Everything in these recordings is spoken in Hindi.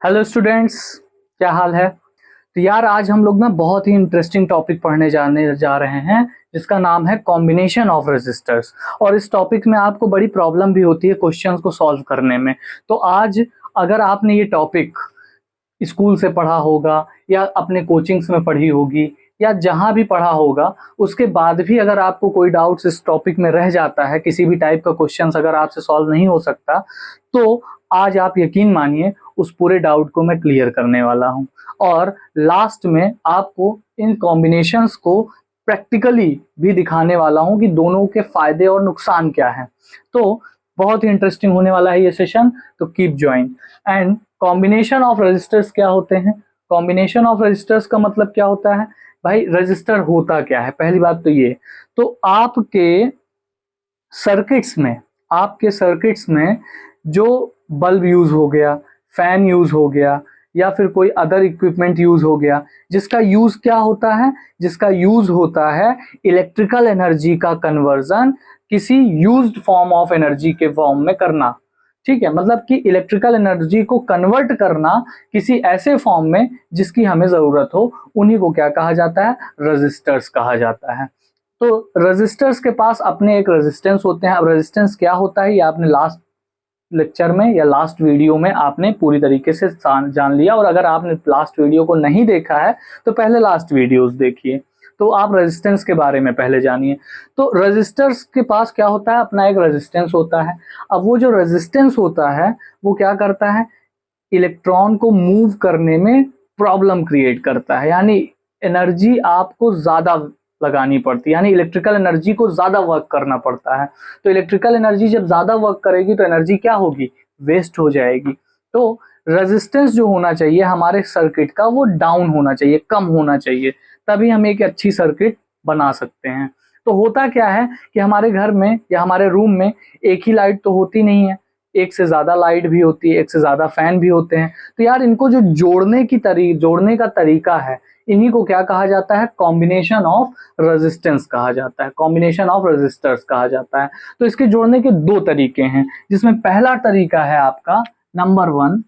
हेलो स्टूडेंट्स, क्या हाल है। तो यार आज हम लोग ना बहुत ही इंटरेस्टिंग टॉपिक पढ़ने जाने जा रहे हैं जिसका नाम है कॉम्बिनेशन ऑफ रेजिस्टर्स। और इस टॉपिक में आपको बड़ी प्रॉब्लम भी होती है क्वेश्चंस को सॉल्व करने में। तो आज अगर आपने ये टॉपिक स्कूल से पढ़ा होगा या अपने कोचिंग्स में पढ़ी होगी या जहाँ भी पढ़ा होगा, उसके बाद भी अगर आपको कोई डाउट्स इस टॉपिक में रह जाता है, किसी भी टाइप का क्वेश्चंस अगर आपसे सॉल्व नहीं हो सकता, तो आज आप यकीन मानिए उस पूरे डाउट को मैं क्लियर करने वाला हूँ। और लास्ट में आपको इन कॉम्बिनेशंस को प्रैक्टिकली भी दिखाने वाला हूँ कि दोनों के फायदे और नुकसान क्या हैं। तो बहुत ही इंटरेस्टिंग होने वाला है ये सेशन, तो keep join. And combination of resistors क्या होते हैं? कॉम्बिनेशन ऑफ रजिस्टर्स का मतलब क्या होता है भाई? रजिस्टर होता क्या है, पहली बात तो ये। तो आपके सर्किट्स में जो बल्ब यूज हो गया, फैन यूज हो गया या फिर कोई अदर इक्विपमेंट यूज हो गया, जिसका यूज क्या होता है? जिसका यूज होता है इलेक्ट्रिकल एनर्जी का कन्वर्जन किसी यूज्ड फॉर्म ऑफ एनर्जी के फॉर्म में करना। ठीक है, मतलब कि इलेक्ट्रिकल एनर्जी को कन्वर्ट करना किसी ऐसे फॉर्म में जिसकी हमें जरूरत हो, उन्हीं को क्या कहा जाता है? रेजिस्टर्स कहा जाता है। तो रेजिस्टर्स के पास अपने एक रेजिस्टेंस होते हैं। अब रेजिस्टेंस क्या होता है ये आपने लास्ट लेक्चर में या लास्ट वीडियो में आपने पूरी तरीके से जान लिया। और अगर आपने लास्ट वीडियो को नहीं देखा है तो पहले लास्ट वीडियोस देखिए, तो आप रेजिस्टेंस के बारे में पहले जानिए। तो रेजिस्टर्स के पास क्या होता है? अपना एक रेजिस्टेंस होता है। अब वो जो रेजिस्टेंस होता है वो क्या करता है? इलेक्ट्रॉन को मूव करने में प्रॉब्लम क्रिएट करता है, यानी एनर्जी आपको ज्यादा लगानी पड़ती है, यानी इलेक्ट्रिकल एनर्जी को ज्यादा वर्क करना पड़ता है। तो इलेक्ट्रिकल एनर्जी जब ज्यादा वर्क करेगी तो एनर्जी क्या होगी? वेस्ट हो जाएगी। तो रेजिस्टेंस जो होना चाहिए हमारे सर्किट का वो डाउन होना चाहिए, कम होना चाहिए, तभी हम एक अच्छी सर्किट बना सकते हैं। तो होता क्या है कि हमारे घर में या हमारे रूम में एक ही लाइट तो होती नहीं है, एक से ज्यादा लाइट भी होती है, एक से ज्यादा फैन भी होते हैं। तो यार इनको जो जोड़ने का तरीका है, इन्हीं को क्या कहा जाता है? कॉम्बिनेशन ऑफ रेजिस्टेंस कहा जाता है, कॉम्बिनेशन ऑफ रेजिस्टर्स कहा जाता है। तो इसके जोड़ने के दो तरीके हैं, जिसमें पहला तरीका है आपका नंबर 1,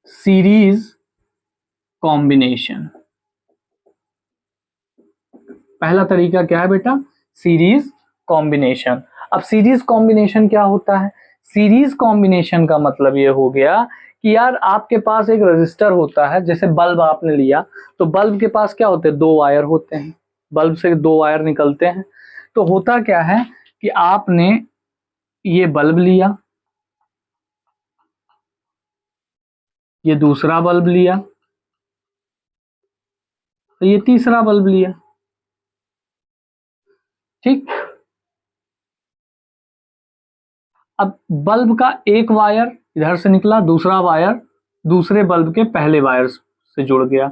सीरीज कॉम्बिनेशन। पहला तरीका क्या है बेटा? Series combination. अब सीरीज कॉम्बिनेशन क्या होता है? सीरीज कॉम्बिनेशन का मतलब ये हो गया कि यार आपके पास एक रजिस्टर होता है, जैसे बल्ब आपने लिया, तो बल्ब के पास क्या होते हैं? 2 वायर होते हैं, बल्ब से 2 वायर निकलते हैं। तो होता क्या है कि आपने ये बल्ब लिया, ये दूसरा बल्ब लिया, तो ये तीसरा बल्ब लिया। ठीक, अब बल्ब का एक वायर इधर से निकला, दूसरा वायर दूसरे बल्ब के पहले वायर से जुड़ गया,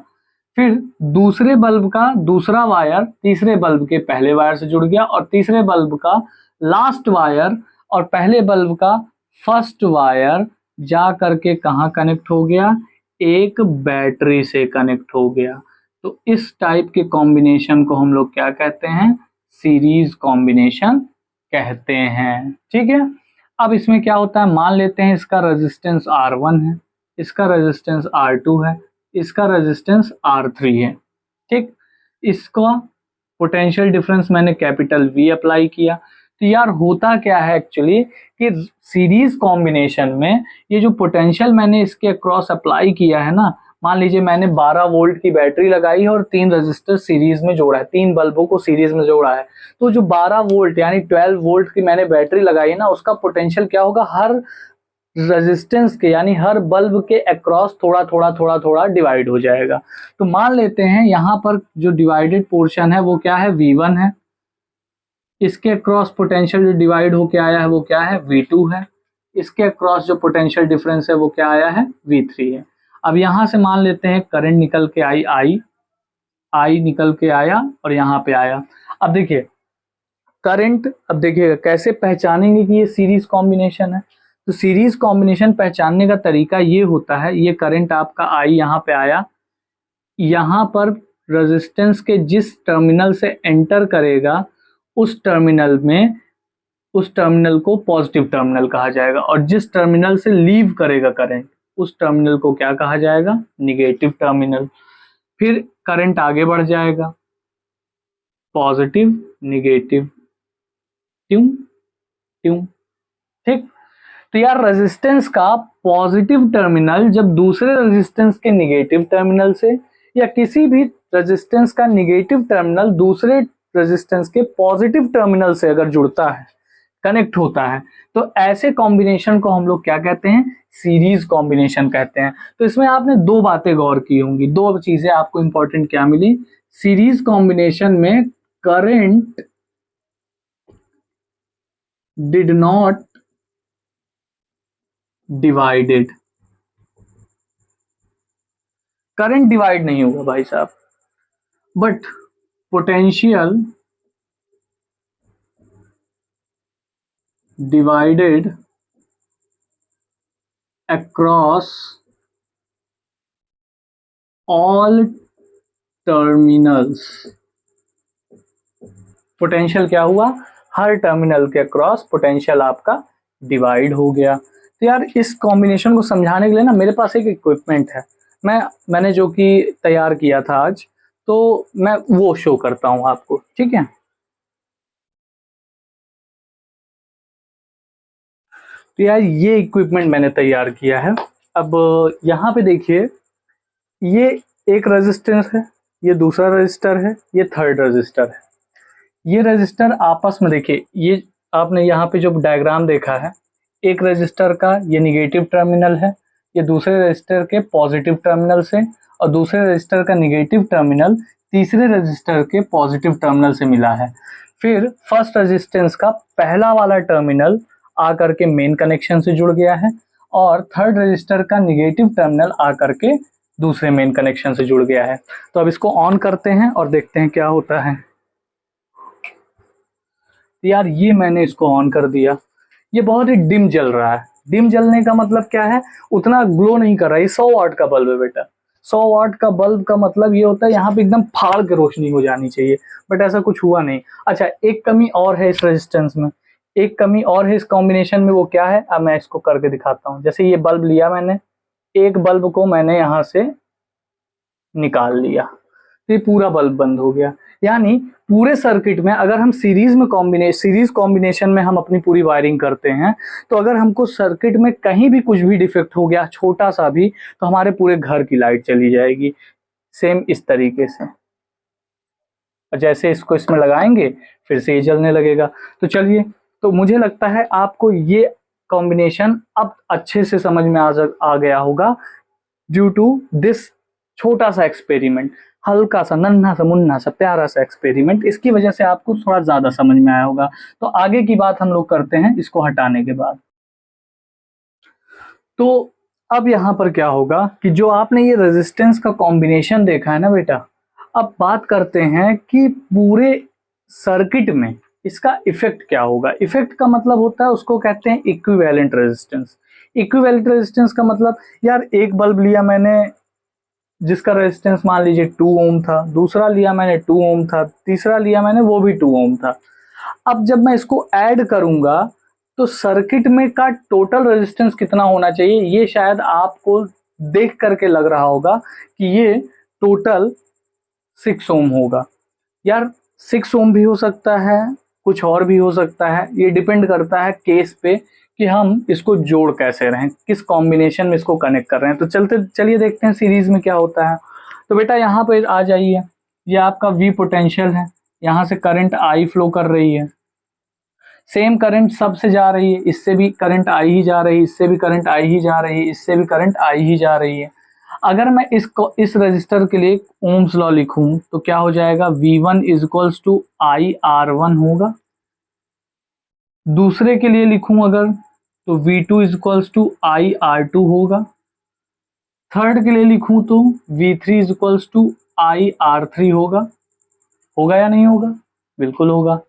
फिर दूसरे बल्ब का दूसरा वायर तीसरे बल्ब के पहले वायर से जुड़ गया, और तीसरे बल्ब का लास्ट वायर और पहले बल्ब का फर्स्ट वायर जा करके कहाँ कनेक्ट हो गया? एक बैटरी से कनेक्ट हो गया। तो इस टाइप के कॉम्बिनेशन को हम लोग क्या कहते हैं? सीरीज कॉम्बिनेशन कहते हैं। ठीक है, अब इसमें क्या होता है? मान लेते हैं इसका रेजिस्टेंस R1 है, इसका रेजिस्टेंस R2 है, इसका रेजिस्टेंस R3 है। ठीक, इसका पोटेंशियल डिफरेंस मैंने कैपिटल V अप्लाई किया। तो यार होता क्या है एक्चुअली कि सीरीज कॉम्बिनेशन में ये जो पोटेंशियल मैंने इसके अक्रॉस अप्लाई किया है ना, मान लीजिए मैंने 12 वोल्ट की बैटरी लगाई है और 3 रजिस्टर सीरीज में जोड़ा है, 3 बल्बों को सीरीज में जोड़ा है। तो जो 12 वोल्ट यानी 12 वोल्ट की मैंने बैटरी लगाई है ना, उसका पोटेंशियल क्या होगा? हर रेजिस्टेंस के यानी हर बल्ब के अक्रॉस थोड़ा थोड़ा थोड़ा थोड़ा डिवाइड हो जाएगा। तो मान लेते हैं यहाँ पर जो डिवाइडेड पोर्शन है वो क्या है? V1 है। इसके अक्रॉस पोटेंशियल जो डिवाइड होके आया है वो क्या है? V2 है। इसके अक्रॉस जो पोटेंशियल डिफरेंस है वो क्या आया है? V3 है। अब यहाँ से मान लेते हैं करंट निकल के आई निकल के आया और यहाँ पे आया। अब देखिए करंट, अब देखिएगा कैसे पहचानेंगे कि ये सीरीज कॉम्बिनेशन है। तो सीरीज कॉम्बिनेशन पहचानने का तरीका ये होता है, ये करंट आपका आई यहाँ पे आया, यहाँ पर रेजिस्टेंस के जिस टर्मिनल से एंटर करेगा उस टर्मिनल में उस टर्मिनल को पॉजिटिव टर्मिनल कहा जाएगा, और जिस टर्मिनल से लीव करेगा करंट उस टर्मिनल को क्या कहा जाएगा, निगेटिव टर्मिनल। फिर करंट आगे बढ़ जाएगा, पॉजिटिव निगेटिव ट्यूं ट्यूं, ठीक। तो यार रेजिस्टेंस का पॉजिटिव टर्मिनल जब दूसरे रेजिस्टेंस के निगेटिव टर्मिनल से, या किसी भी रेजिस्टेंस का निगेटिव टर्मिनल दूसरे रेजिस्टेंस के पॉजिटिव टर्मिनल से अगर जुड़ता है, कनेक्ट होता है, तो ऐसे कॉम्बिनेशन को हम लोग क्या कहते हैं, सीरीज कॉम्बिनेशन कहते हैं। तो इसमें आपने दो बातें गौर की होंगी, दो चीजें आपको इंपॉर्टेंट क्या मिली, सीरीज कॉम्बिनेशन में current did not divided, current divide नहीं होगा भाई साहब, but potential divided across all terminals. Potential क्या हुआ, हर टर्मिनल के अक्रॉस पोटेंशियल आपका डिवाइड हो गया। तो यार इस कॉम्बिनेशन को समझाने के लिए ना मेरे पास एक इक्विपमेंट है, मैंने जो कि तैयार किया था आज, तो मैं वो शो करता हूं आपको, ठीक है। तो यार ये इक्विपमेंट मैंने तैयार किया है। अब यहाँ पे देखिए, ये एक रेजिस्टेंस है, ये दूसरा रजिस्टर है, ये थर्ड रजिस्टर है। ये रजिस्टर आपस में देखिए, ये आपने यहाँ पे जो डायग्राम देखा है, एक रजिस्टर का ये निगेटिव टर्मिनल है, ये दूसरे रजिस्टर के पॉजिटिव टर्मिनल से, और दूसरे रजिस्टर का निगेटिव टर्मिनल तीसरे रजिस्टर के पॉजिटिव टर्मिनल से मिला है। फिर फर्स्ट रेजिस्टेंस का पहला वाला टर्मिनल आकर के मेन कनेक्शन से जुड़ गया है, और थर्ड रजिस्टर का निगेटिव टर्मिनल आकर के दूसरे मेन कनेक्शन से जुड़ गया है। तो अब इसको ऑन करते हैं और देखते हैं क्या होता है। यार ये मैंने इसको ऑन कर दिया, ये बहुत ही डिम जल रहा है। डिम जलने का मतलब क्या है, उतना ग्लो नहीं कर रहा है। ये 100 वाट का बल्ब है बेटा, 100 वाट का बल्ब का मतलब ये होता है यहाँ पे एकदम फाड़ के रोशनी हो जानी चाहिए, बट ऐसा कुछ हुआ नहीं। अच्छा, एक कमी और है इस रेजिस्टेंस में, एक कमी और है इस कॉम्बिनेशन में, वो क्या है, अब मैं इसको करके दिखाता हूँ। जैसे ये बल्ब लिया मैंने, एक बल्ब को मैंने यहाँ से निकाल लिया, तो ये पूरा बल्ब बंद हो गया। यानी पूरे सर्किट में अगर हम सीरीज कॉम्बिनेशन में हम अपनी पूरी वायरिंग करते हैं, तो अगर हमको सर्किट में कहीं भी कुछ भी डिफेक्ट हो गया छोटा सा भी, तो हमारे पूरे घर की लाइट चली जाएगी। सेम इस तरीके से, जैसे इसको इसमें लगाएंगे फिर से ये जलने लगेगा। तो चलिए, तो मुझे लगता है आपको ये कॉम्बिनेशन अब अच्छे से समझ में आ गया होगा, ड्यू टू दिस छोटा सा एक्सपेरिमेंट, हल्का सा नन्हा सा मुन्ना सा प्यारा सा एक्सपेरिमेंट, इसकी वजह से आपको थोड़ा ज्यादा समझ में आया होगा। तो आगे की बात हम लोग करते हैं इसको हटाने के बाद। तो अब यहाँ पर क्या होगा कि जो आपने ये रेजिस्टेंस का कॉम्बिनेशन देखा है ना बेटा, अब बात करते हैं कि पूरे सर्किट में इसका इफेक्ट क्या होगा। इफेक्ट का मतलब होता है, उसको कहते हैं इक्विवेलेंट रेजिस्टेंस। इक्विवेलेंट रेजिस्टेंस का मतलब, यार एक बल्ब लिया मैंने जिसका रेजिस्टेंस मान लीजिए 2 ओम था, दूसरा लिया मैंने 2 ओम था, तीसरा लिया मैंने वो भी 2 ओम था। अब जब मैं इसको ऐड करूंगा तो सर्किट में का टोटल रेजिस्टेंस कितना होना चाहिए, ये शायद आपको देख करके लग रहा होगा कि ये टोटल 6 ओम होगा। यार 6 ओम भी हो सकता है, कुछ और भी हो सकता है, ये डिपेंड करता है केस पे कि हम इसको जोड़ कैसे रहे हैं, किस कॉम्बिनेशन में इसको कनेक्ट कर रहे हैं। तो चलिए देखते हैं सीरीज में क्या होता है। तो बेटा यहाँ पे आ जाइए, ये आपका V पोटेंशियल है, यहाँ से करंट I फ्लो कर रही है, सेम करंट सबसे जा रही है, इससे भी करंट I ही जा रही है, इससे भी करंट I ही जा रही है, इससे भी करंट I ही जा रही है। अगर मैं इस रजिस्टर के लिए ओम्स लॉ लिखूं तो क्या हो जाएगा, V1 is equals to IR1 होगा। दूसरे के लिए लिखूं अगर तो V2 is equals to IR2 होगा। थर्ड के लिए लिखूं तो V3 is equals to IR3 होगा या नहीं होगा, बिल्कुल होगा।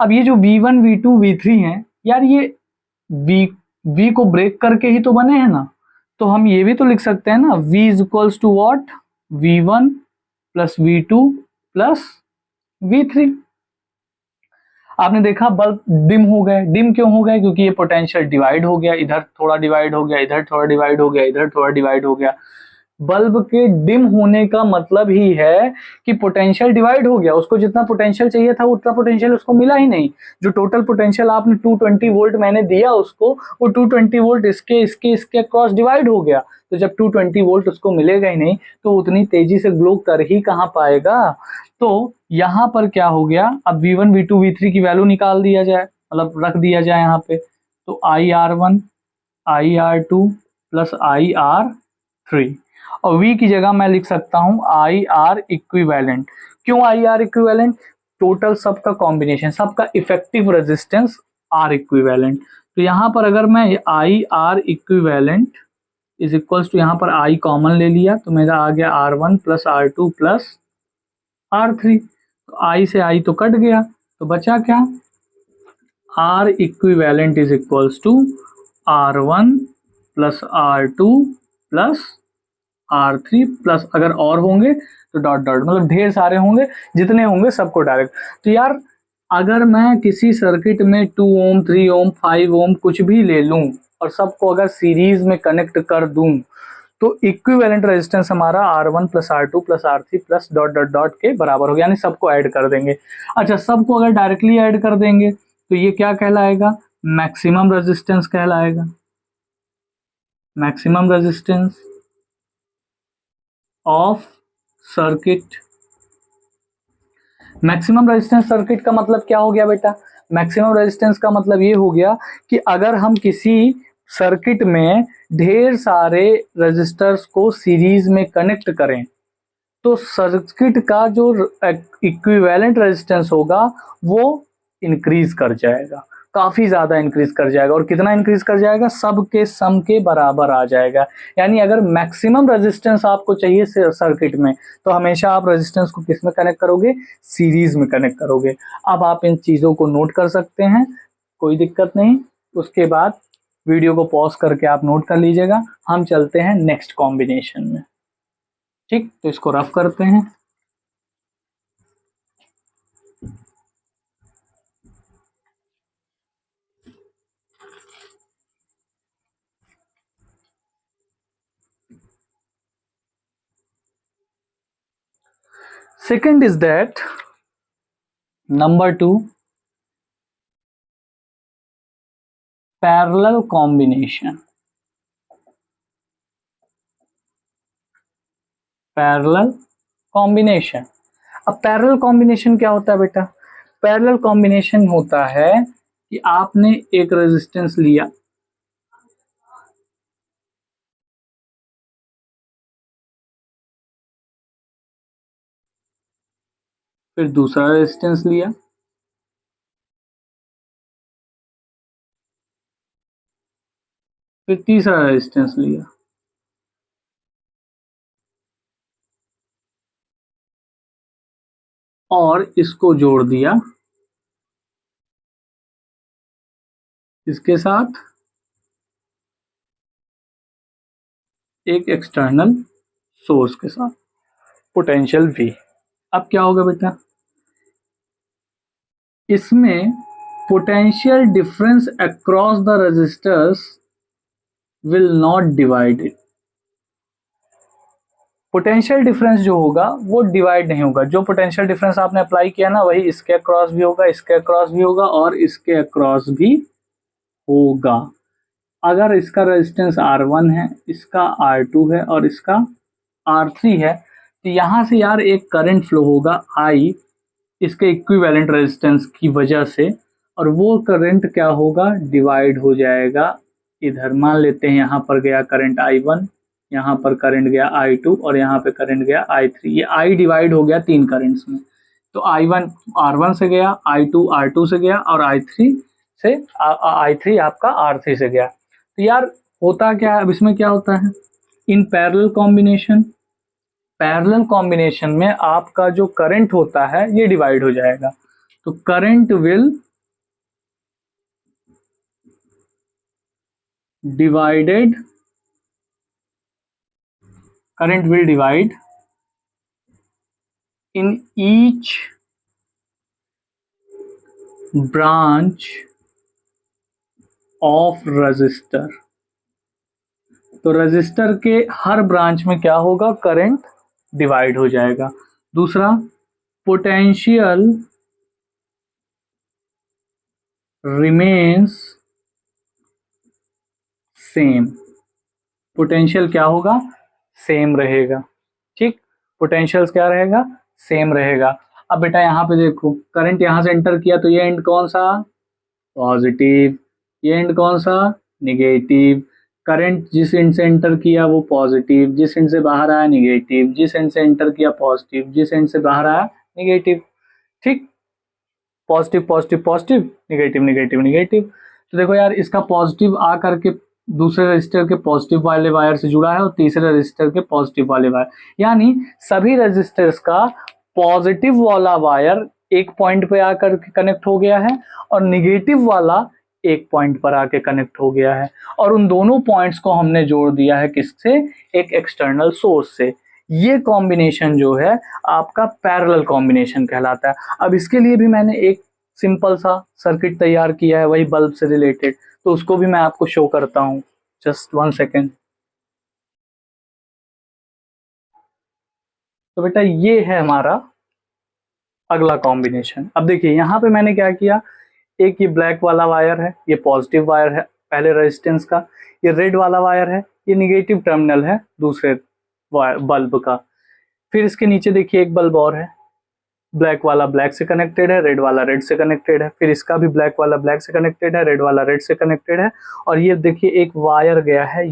अब ये जो V1 V2 V3 हैं, यार ये V को ब्रेक करके ही तो बने हैं ना, तो हम ये भी तो लिख सकते हैं ना, V is equals to what, V1 plus V2 plus V3। आपने देखा बल्ब डिम हो गए। डिम क्यों हो गए? क्योंकि ये पोटेंशियल डिवाइड हो गया, इधर थोड़ा डिवाइड हो गया, इधर थोड़ा डिवाइड हो गया, इधर थोड़ा डिवाइड हो गया। बल्ब के डिम होने का मतलब ही है कि पोटेंशियल डिवाइड हो गया, उसको जितना पोटेंशियल चाहिए था उतना पोटेंशियल उसको मिला ही नहीं। जो टोटल पोटेंशियल आपने 220 वोल्ट मैंने दिया उसको, वो 220 वोल्ट इसके अक्रॉस डिवाइड हो गया। तो जब 220 वोल्ट उसको मिलेगा ही नहीं तो उतनी तेजी से ग्लो कर ही कहाँ पाएगा। तो यहाँ पर क्या हो गया, अब V1 V2 V3 की वैल्यू निकाल दिया जाए, मतलब रख दिया जाए यहाँ पे। तो IR1 IR2 प्लस IR3, और V की जगह मैं लिख सकता हूं IR इक्विवेलेंट। क्यों IR इक्विवेलेंट? टोटल सबका कॉम्बिनेशन, सबका इफेक्टिव रेजिस्टेंस R इक्विवेलेंट। तो यहां पर अगर मैं IR equivalent is equals to, यहाँ पर I कॉमन ले लिया तो मेरा आ गया R1 plus R2 plus R3। तो I से I तो कट गया, तो बचा क्या? R equivalent is equals to R1 plus R2 plus R3 plus, अगर और होंगे तो डॉट डॉट, मतलब ढेर सारे होंगे, जितने होंगे सबको डायरेक्ट। तो यार अगर मैं किसी सर्किट में 2 ओम 3 ओम 5 ओम कुछ भी ले लूं और सबको अगर सीरीज में कनेक्ट कर दूं तो इक्विवेलेंट रेजिस्टेंस हमारा R1 plus R2 plus R3 plus dot dot dot के बराबर हो गया, यानी सबको ऐड कर देंगे। अच्छा, सबको अगर डायरेक्टली ऐड कर देंगे तो ये क्या कहलाएगा? मैक्सिमम रेजिस्टेंस कहलाएगा। Maximum resistance of circuit. Maximum resistance circuit का मतलब क्या हो गया बेटा? मैक्सिमम रेजिस्टेंस का मतलब ये हो गया कि अगर हम किसी सर्किट में ढेर सारे रेजिस्टर्स को सीरीज में कनेक्ट करें तो सर्किट का जो इक्विवेलेंट रेजिस्टेंस होगा वो इंक्रीज कर जाएगा, काफी ज्यादा इंक्रीज कर जाएगा। और कितना इंक्रीज कर जाएगा? सब के सम के बराबर आ जाएगा। यानी अगर मैक्सिमम रेजिस्टेंस आपको चाहिए सर्किट में तो हमेशा आप रेजिस्टेंस को किस में कनेक्ट करोगे? सीरीज में कनेक्ट करोगे। अब आप इन चीजों को नोट कर सकते हैं, कोई दिक्कत नहीं। उसके बाद वीडियो को पॉज करके आप नोट कर लीजिएगा। हम चलते हैं नेक्स्ट कॉम्बिनेशन में। ठीक, तो इसको रफ करते हैं। Second is that number 2, parallel combination। Parallel combination. अब पैरेलल कॉम्बिनेशन क्या होता है बेटा? पैरेलल कॉम्बिनेशन होता है कि आपने एक रेजिस्टेंस लिया, फिर दूसरा रेजिस्टेंस लिया, फिर तीसरा रेजिस्टेंस लिया, और इसको जोड़ दिया इसके साथ एक एक्सटर्नल सोर्स के साथ, पोटेंशियल V। अब क्या होगा बेटा? इसमें potential difference across the resistors will not divide it. Potential difference जो होगा वो डिवाइड नहीं होगा। जो पोटेंशियल डिफरेंस आपने अप्लाई किया ना वही इसके अक्रॉस भी होगा, इसके अक्रॉस भी होगा और इसके अक्रॉस भी होगा। अगर इसका रेजिस्टेंस R1 है, इसका R2 है और इसका R3 है तो यहां से यार एक करंट फ्लो होगा I इसके इक्विवेलेंट रेजिस्टेंस की वजह से, और वो करंट क्या होगा? डिवाइड हो जाएगा। इधर मान लेते हैं यहाँ पर गया करंट I1, यहाँ पर करंट गया I2 और यहाँ पे करंट गया I3। ये I डिवाइड हो गया 3 करंट्स में। तो I1 R1 से गया, I2 R2 से गया और I3 आपका R3 से गया। तो यार होता क्या है अब इसमें? क्या होता है in parallel combination? Parallel combination में आपका जो करंट होता है ये डिवाइड हो जाएगा। तो current will divided, current will divide in each branch of register. तो रजिस्टर के हर ब्रांच में क्या होगा, करंट डिवाइड हो जाएगा। दूसरा, पोटेंशियल रिमेन्स सेम। पोटेंशियल क्या होगा, सेम रहेगा। ठीक, पोटेंशियल क्या रहेगा, सेम रहेगा। अब बेटा यहाँ पे देखो, करंट यहाँ से एंटर किया तो ये एंड कौन सा, पॉजिटिव, ये एंड कौन सा, निगेटिव। करंट जिस एंड से एंटर किया वो पॉजिटिव, जिस एंड से बाहर आया निगेटिव, जिस एंड से एंटर किया पॉजिटिव, जिस एंड से बाहर आया निगेटिव। ठीक, positive positive positive, negative negative negative. तो देखो यार, इसका पॉजिटिव आ करके दूसरे रजिस्टर के पॉजिटिव वाले वायर से जुड़ा है और तीसरे रजिस्टर के पॉजिटिव वाले वायर, यानी सभी रजिस्टर्स का पॉजिटिव वाला वायर एक पॉइंट पे आकर के कनेक्ट हो गया है और निगेटिव वाला एक पॉइंट पर आके कनेक्ट हो गया है, और उन दोनों पॉइंट्स को हमने जोड़ दिया है किससे, एक एक्सटर्नल सोर्स से। ये कॉम्बिनेशन जो है आपका पैरेलल कॉम्बिनेशन कहलाता है। अब इसके लिए भी मैंने एक सिंपल सा सर्किट तैयार किया है, वही बल्ब से रिलेटेड, तो उसको भी मैं आपको शो करता हूं। Just 1 second. तो बेटा ये है हमारा अगला कॉम्बिनेशन। अब देखिए यहाँ पे मैंने क्या किया, एक ये ब्लैक वाला वायर है, ये पॉजिटिव वायर है पहले रेजिस्टेंस का, ये रेड वाला वायर है, ये निगेटिव टर्मिनल है दूसरे बल्ब का। फिर इसके नीचे देखिए एक बल्ब और है, ब्लैक वाला ब्लैक से कनेक्टेड है, रेड वाला रेड से कनेक्टेड है। फिर इसका भी ब्लैक वाला ब्लैक से कनेक्टेड है, रेड वाला रेड से कनेक्टेड है। और ये देखिए एक वायर गया है,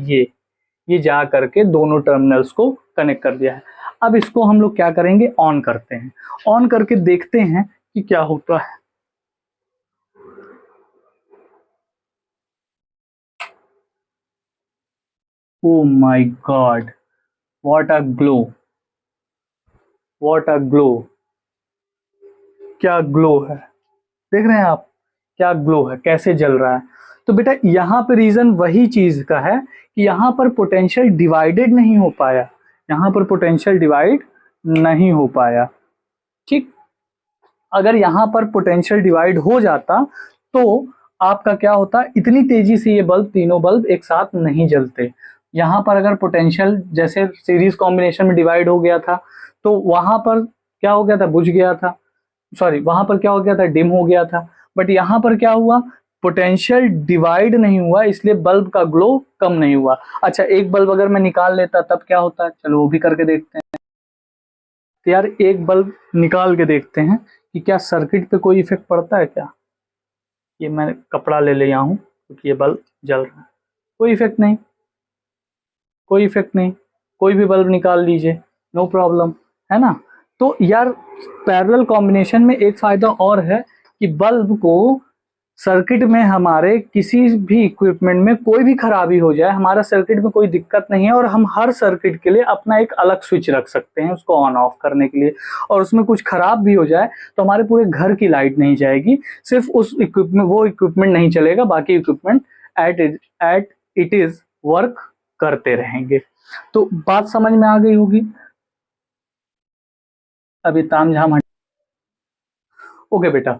ये जा करके दोनों टर्मिनल्स को कनेक्ट कर दिया है। अब इसको हम लोग क्या करेंगे, ऑन करते हैं। ऑन करके देखते हैं कि क्या होता है। Oh my God, what a glow, what a glow, क्या ग्लो है, देख रहे हैं आप, क्या ग्लो है, कैसे जल रहा है। तो बेटा यहाँ पे रीजन वही चीज का है कि यहाँ पर पोटेंशियल डिवाइडेड नहीं हो पाया, यहाँ पर पोटेंशियल डिवाइड नहीं हो पाया। ठीक, अगर यहाँ पर पोटेंशियल डिवाइड हो जाता तो आपका क्या होता, इतनी तेजी से ये बल्ब, तीनों बल्ब एक साथ नहीं जलते। यहाँ पर अगर पोटेंशियल जैसे सीरीज कॉम्बिनेशन में डिवाइड हो गया था तो वहां पर क्या हो गया था, बुझ गया था, सॉरी वहां पर क्या हो गया था, डिम हो गया था। बट यहाँ पर क्या हुआ, पोटेंशियल डिवाइड नहीं हुआ, इसलिए बल्ब का ग्लो कम नहीं हुआ। अच्छा, एक बल्ब अगर मैं निकाल लेता तब क्या होता है, चलो वो भी करके देखते हैं। तो यार एक बल्ब निकाल के देखते हैं कि क्या सर्किट पे कोई इफेक्ट पड़ता है क्या। ये मैं कपड़ा ले लिया हूँ क्योंकि ये बल्ब जल रहा है, कोई इफेक्ट नहीं, कोई इफेक्ट नहीं, कोई भी बल्ब निकाल लीजिए, नो प्रॉब्लम, है ना। तो यार पैरेलल कॉम्बिनेशन में एक फायदा और है कि बल्ब को सर्किट में हमारे किसी भी इक्विपमेंट में कोई भी खराबी हो जाए, हमारा सर्किट में कोई दिक्कत नहीं है और हम हर सर्किट के लिए अपना एक अलग स्विच रख सकते हैं उसको ऑन ऑफ करने के लिए। और उसमें कुछ खराब भी हो जाए तो हमारे पूरे घर की लाइट नहीं जाएगी, सिर्फ उस इक्विपमेंट, वो इक्विपमेंट नहीं चलेगा, बाकी equipment at it is work करते रहेंगे। तो बात समझ में आ गई होगी। अभी तामझाम ओके बेटा,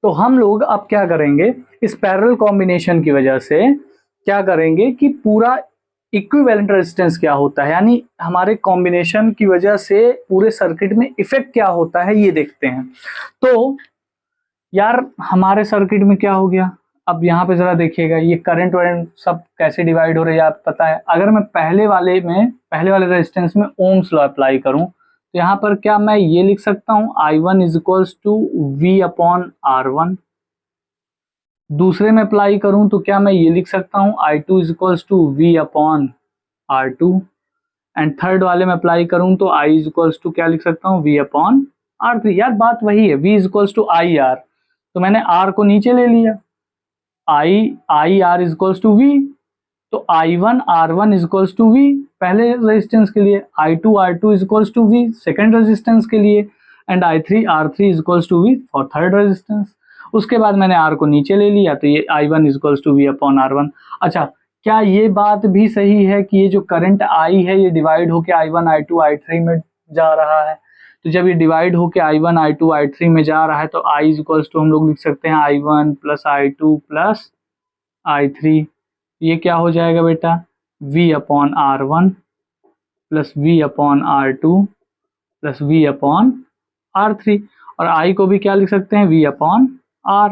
तो हम लोग अब क्या करेंगे, इस पैरेलल कॉम्बिनेशन की वजह से क्या करेंगे कि पूरा इक्विवेलेंट रेजिस्टेंस क्या होता है, यानी हमारे कॉम्बिनेशन की वजह से पूरे सर्किट में इफेक्ट क्या होता है ये देखते हैं। तो यार हमारे सर्किट में क्या हो गया, अब यहाँ पे जरा देखिएगा, ये करंट वरेंट सब कैसे डिवाइड हो रही है आप पता है। अगर मैं पहले वाले रेजिस्टेंस में ओम्स लॉ अप्लाई करूं तो यहाँ पर क्या मैं ये लिख सकता हूँ, I1 is equals to V upon R1। दूसरे में अप्लाई करूं तो क्या मैं ये लिख सकता हूँ, I2 is equals to V upon R2। And third वाले में अप्लाई करूं तो I इज इक्वल्स टू क्या लिख सकता हूँ, V अपॉन R3। यार बात वही है, V is equals to IR, तो मैंने R को नीचे ले लिया, I R is equals to V, तो I1 R1 is equals to V पहले रेजिस्टेंस के लिए, I2 R2 is equals to V second resistance के लिए, and I3 R3 is equals to V for third resistance. उसके बाद मैंने R को नीचे ले लिया तो ये I1 is equals to V upon R1। अच्छा, क्या ये बात भी सही है कि ये जो करंट I है ये डिवाइड होके I1 I2 I3 में जा रहा है। तो तो जब ये डिवाइड होके I1 I2 I3 में जा रहा है तो I इक्वल्स टू हम लोग लिख सकते हैं I1 plus I2 plus I3। ये क्या हो जाएगा बेटा, V upon R1 plus V upon R2 plus V upon R3, और I को भी क्या लिख सकते हैं, V अपॉन R,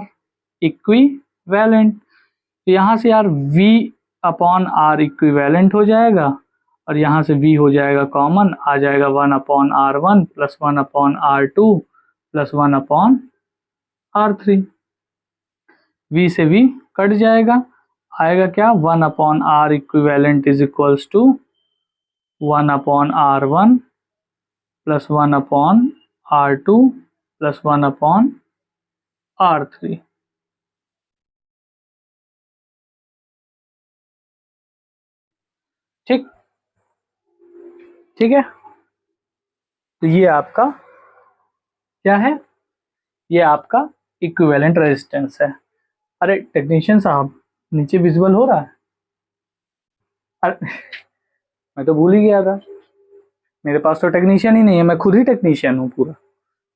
इक्विवेलेंट। तो यहाँ से यार V अपॉन R इक्विवेलेंट हो जाएगा, और यहाँ से V हो जाएगा कॉमन, आ जाएगा 1 upon R1 plus 1 upon R2 plus 1 upon R3। V से V कट जाएगा, आएगा क्या, 1 upon R equivalent is equals to 1 upon R1 plus 1 upon R2 plus 1 upon R3। ठीक, ठीक है। तो ये आपका क्या है, ये आपका इक्विवेलेंट रेजिस्टेंस है। अरे टेक्नीशियन साहब, नीचे विजुअल हो रहा है? अरे मैं तो भूल ही गया था, मेरे पास तो टेक्नीशियन ही नहीं है, मैं खुद ही टेक्नीशियन हूँ पूरा।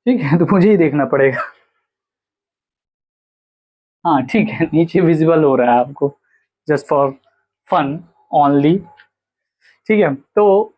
ठीक है, तो मुझे ही देखना पड़ेगा। हाँ ठीक है, नीचे विजिबल हो रहा है आपको, जस्ट फॉर फन ओनली। ठीक है, तो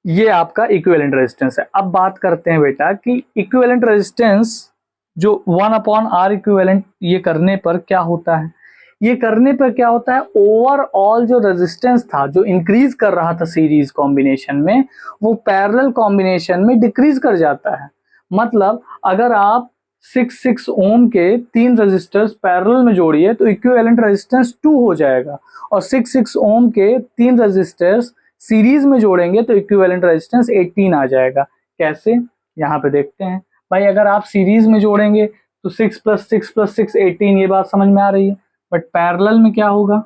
ये आपका इक्विवेलेंट रेजिस्टेंस है। अब बात करते हैं बेटा कि इक्विवेलेंट रेजिस्टेंस जो 1 अपॉन आर इक्विवेलेंट, ये करने पर क्या होता है, ये करने पर क्या होता है, ओवरऑल जो रेजिस्टेंस था, जो इंक्रीज कर रहा था सीरीज कॉम्बिनेशन में, वो पैरेलल कॉम्बिनेशन में डिक्रीज कर जाता है। मतलब अगर आप 6 ओम के 3 रेजिस्टर्स पैरेलल में जोड़िए तो इक्विवेलेंट रेजिस्टेंस 2 हो जाएगा, और 6 ओम के 3 रेजिस्टर्स सीरीज में जोड़ेंगे तो इक्विवेलेंट रेजिस्टेंस 18 आ जाएगा। कैसे, यहाँ पे देखते हैं। भाई अगर आप सीरीज में जोड़ेंगे तो 6 प्लस 6 प्लस 6 18, ये बात समझ में आ रही है। बट पैरेलल में क्या होगा,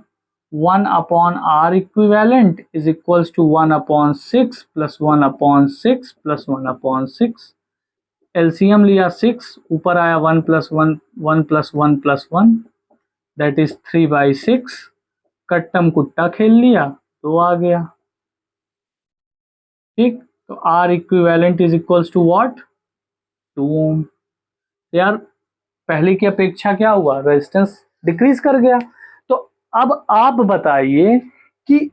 1 upon R equivalent is equals to 1 upon 6 plus 1 upon 6 plus 1 upon 6। LCM लिया 6, ऊपर आया 1 plus 1, 1 plus 1 plus 1, that is 3/6। कट्टम कुट्टा खेल लिया, 2 आ गया। ठीक, तो R equivalent is equals to what, 2 ohm. यार पहले की अपेक्षा क्या हुआ, रेजिस्टेंस डिक्रीज कर गया। तो अब आप बताइए कि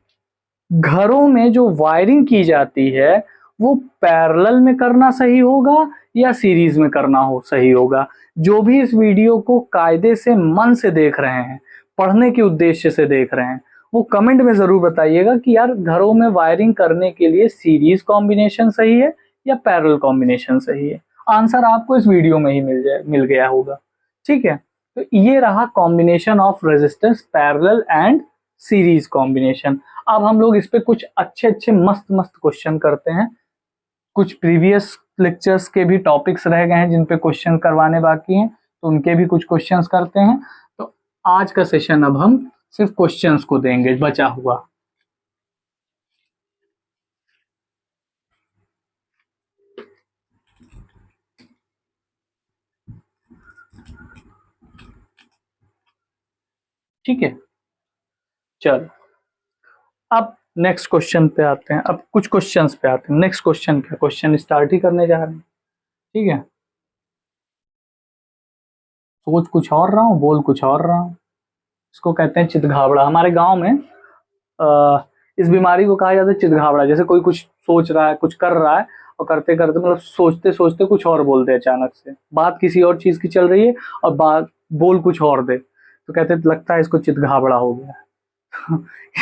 घरों में जो वायरिंग की जाती है वो पैरेलल में करना सही होगा या सीरीज में करना हो सही होगा। जो भी इस वीडियो को कायदे से मन से देख रहे हैं, पढ़ने के उद्देश्य से देख रहे हैं, वो कमेंट में जरूर बताइएगा कि यार घरों में वायरिंग करने के लिए सीरीज कॉम्बिनेशन सही है या पैरेलल कॉम्बिनेशन सही है। आंसर आपको इस वीडियो में ही मिल गया होगा। ठीक है, तो ये रहा combination of resistance, parallel and series combination. अब हम लोग इस पे कुछ अच्छे अच्छे मस्त मस्त क्वेश्चन करते हैं। कुछ प्रीवियस लेक्चर्स के भी टॉपिक्स रह गए हैं जिन पे क्वेश्चन करवाने बाकी हैं, तो उनके भी कुछ क्वेश्चंस करते हैं। तो आज का सेशन अब हम सिर्फ क्वेश्चंस को देंगे बचा हुआ। ठीक है, चलो अब नेक्स्ट क्वेश्चन पे आते हैं। अब कुछ क्वेश्चंस पे आते हैं। नेक्स्ट क्वेश्चन क्या, क्वेश्चन स्टार्ट ही करने जा रहे हैं। ठीक है, सोच कुछ और रहा हूँ, बोल कुछ और रहा हूँ। इसको कहते हैं चितघावड़ा। हमारे गांव में इस बीमारी को कहा जाता है चितघावड़ा। जैसे कोई कुछ सोच रहा है, कुछ कर रहा है, और करते करते मतलब सोचते सोचते कुछ और बोल दे, अचानक से बात किसी और चीज की चल रही है और बात बोल कुछ और दे, तो कहते लगता है इसको चितघावड़ा हो गया।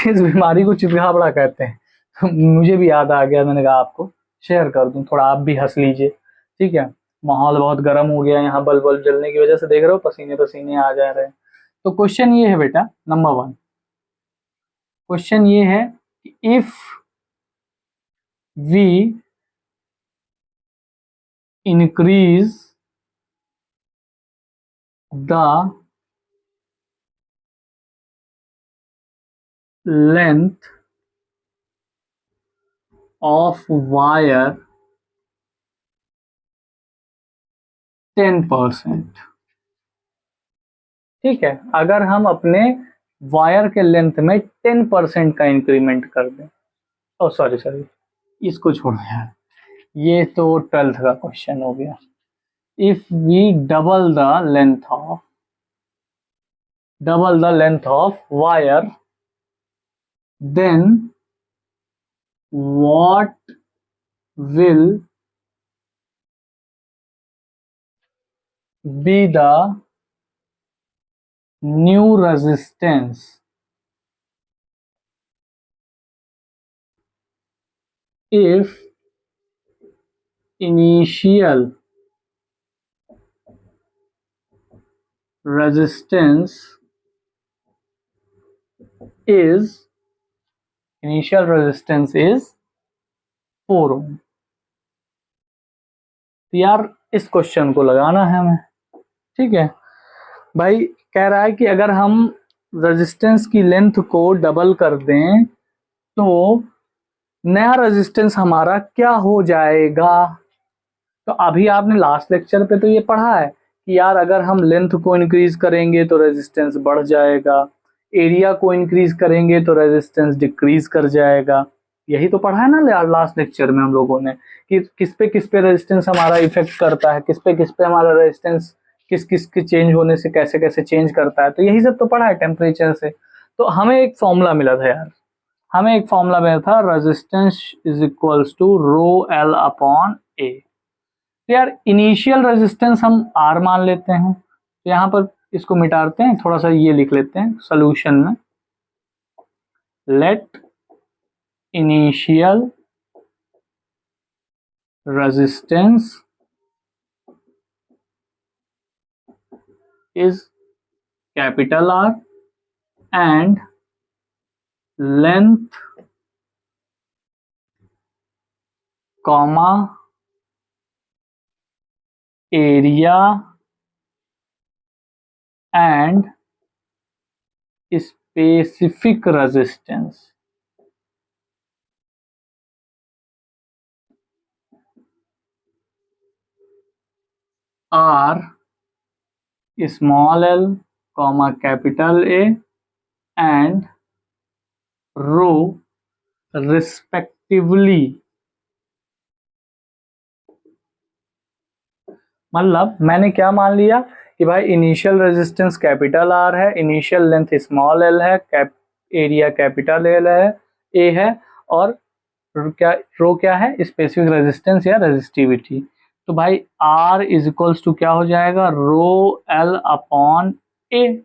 इस बीमारी को चितघावड़ा कहते हैं। तो मुझे भी याद आ गया, मैंने कहा आपको शेयर कर दूं, थोड़ा आप भी हंस लीजिए। ठीक है, माहौल बहुत गर्म हो गया यहाँ, बल्ब बल्ब जलने की वजह से देख रहे हो पसीने पसीने आ जा रहे हैं। तो क्वेश्चन ये है बेटा, नंबर 1 क्वेश्चन ये है कि if we increase the length of wire 10%। ठीक है, अगर हम अपने वायर के लेंथ में 10% का इंक्रीमेंट कर दें, ओ सॉरी इसको छोड़ो यार, ये तो 12th का क्वेश्चन हो गया। If we double the length of wire, then what will be the new resistance if initial resistance is 4 ohm। तो यार इस क्वेश्चन को लगाना है हमें, ठीक है भाई। कह रहा है कि अगर हम रेजिस्टेंस की लेंथ को डबल कर दें तो नया रेजिस्टेंस हमारा क्या हो जाएगा। तो अभी आपने लास्ट लेक्चर पे तो ये पढ़ा है कि यार अगर हम लेंथ को इंक्रीज करेंगे तो रेजिस्टेंस बढ़ जाएगा, एरिया को इंक्रीज करेंगे तो रेजिस्टेंस डिक्रीज कर जाएगा। यही तो पढ़ा है ना लास्ट लेक्चर में हम लोगों ने कि किस पे रेजिस्टेंस हमारा इफेक्ट करता है, किस पे हमारा रेजिस्टेंस किस किस के चेंज होने से कैसे कैसे चेंज करता है। तो यही सब तो पढ़ा है टेम्परेचर से। तो हमें एक फॉर्मूला मिला था यार, हमें एक फॉर्मूला मिला था, resistance is equals to rho L upon A. तो यार इनिशियल रेजिस्टेंस हम आर मान लेते हैं, तो यहाँ पर इसको मिटाते हैं, थोड़ा सा ये लिख लेते हैं सोल्यूशन में, let initial resistance is capital R and length comma area and specific resistance. R small L comma capital A and rho respectively. मतलब मैंने क्या मान लिया कि भाई इनिशियल रेजिस्टेंस कैपिटल आर है, इनिशियल लेंथ स्मॉल एल है, एरिया कैपिटल एल है, ए है, और रो क्या है, स्पेसिफिक रेजिस्टेंस या रेजिस्टिविटी। तो भाई आर इज इक्वल्स टू क्या हो जाएगा, रो एल अपॉन ए।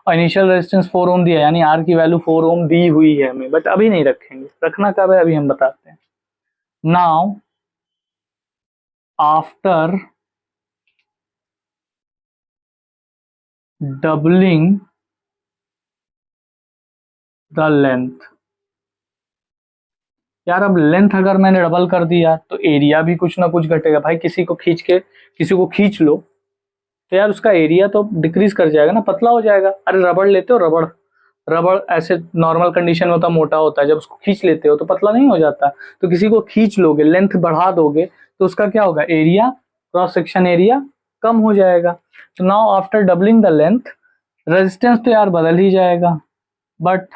और इनिशियल रेजिस्टेंस 4 ओम दिया, यानी आर की वैल्यू 4 ओम दी हुई है हमें, बट अभी नहीं रखेंगे, रखना कब है अभी हम बताते हैं। Now after doubling the length, यार अब लेंथ अगर मैंने डबल कर दिया तो एरिया भी कुछ ना कुछ घटेगा। भाई किसी को खींच लो तो यार उसका एरिया तो डिक्रीज कर जाएगा ना, पतला हो जाएगा। अरे रबड़ लेते हो, रबड़ रबड़ ऐसे नॉर्मल कंडीशन में होता मोटा होता है, जब उसको खींच लेते हो तो पतला नहीं हो जाता। तो किसी को खींच लोगे, लेंथ बढ़ा दोगे तो उसका क्या होगा, एरिया, क्रॉस सेक्शन एरिया कम हो जाएगा। तो now after doubling the length, resistance तो यार बदल ही जाएगा, बट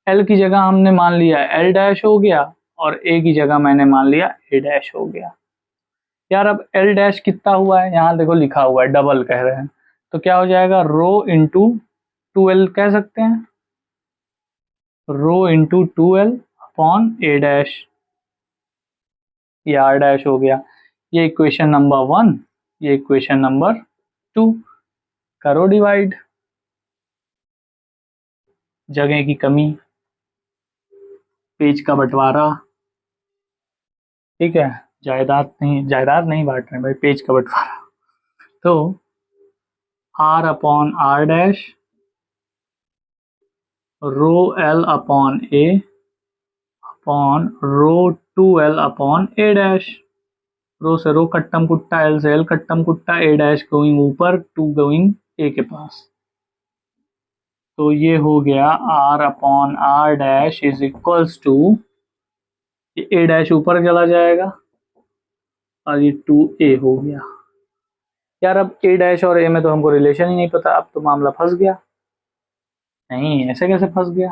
एल की जगह हमने मान लिया एल डैश हो गया और ए की जगह मैंने मान लिया ए डैश हो गया। यार अब एल डैश कितना हुआ है, यहाँ देखो लिखा हुआ है, डबल कह रहे हैं, तो क्या हो जाएगा, रो इंटू 2l कह सकते हैं, rho into 2l upon A dash, ये आर डैश हो गया। ये इक्वेशन नंबर 1, ये इक्वेशन नंबर 2। करो डिवाइड, जगह की कमी, पेज का बंटवारा, ठीक है, जायदाद नहीं बांट रहे भाई, पेज का बंटवारा। तो R upon R dash, rho L upon A upon rho 2l upon A dash. Rho से रो कट्टम कुट्टा, एल से एल कट्टम कुट्टा, ए डैश गोइंग ऊपर, 2 गोइंग ए के पास। तो ये हो गया R upon R dash is equals to, A dash ऊपर चला जाएगा और ये 2a हो गया। यार अब ए डैश और ए में तो हमको रिलेशन ही नहीं पता, अब तो मामला फंस गया। नहीं, ऐसे कैसे फंस गया,